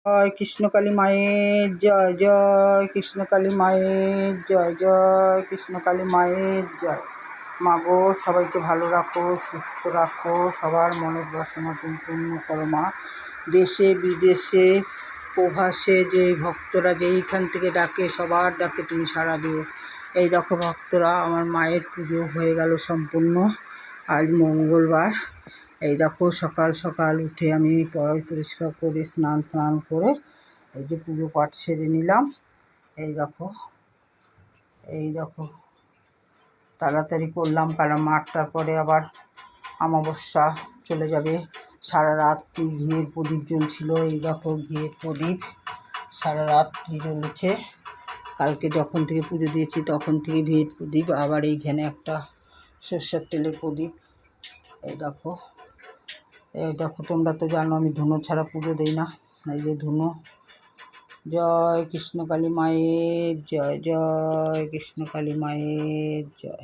জয় কৃষ্ণকালী মায়ের জয়, জয় কৃষ্ণকালী মায়ের জয়, জয় কৃষ্ণকালী মায়ের জয়। মাগো, সবাইকে ভালো রাখো, সুস্থ রাখো, সবার মনের বাসনা তুমি পূর্ণ করো মা। দেশে বিদেশে প্রবাসে যে ভক্তরা যেইখান থেকে ডাকে, সবার ডাকে তুমি সাড়া দিও। এই দেখো ভক্তরা, আমার মায়ের পুজো হয়ে গেল সম্পূর্ণ। আজ মঙ্গলবার। এই দেখো সকাল সকাল উঠে আমি পরিষ্কার করে স্নান করে এই যে পুজো পাঠ সেরে নিলাম। এই দেখো তাড়াতাড়ি করলাম, কারণ 8টার পরে আবার অমাবস্যা চলে যাবে। সারা রাত্রি ঘিয়ের প্রদীপ জ্বলছিল। এই দেখো ঘিয়ের প্রদীপ সারা রাত্রি জ্বলেছে। কালকে যখন থেকে পুজো দিয়েছি তখন থেকে ঘিয়ের প্রদীপ, আবার এইখানে একটা সর্ষের তেলের প্রদীপ। এই দেখো তোমরা তো জানো আমি ধুনো ছাড়া পুজো দিই না। এই যে ধুনো। জয় কৃষ্ণকালী মায়ের জয়, জয় কৃষ্ণকালী মায়ের জয়।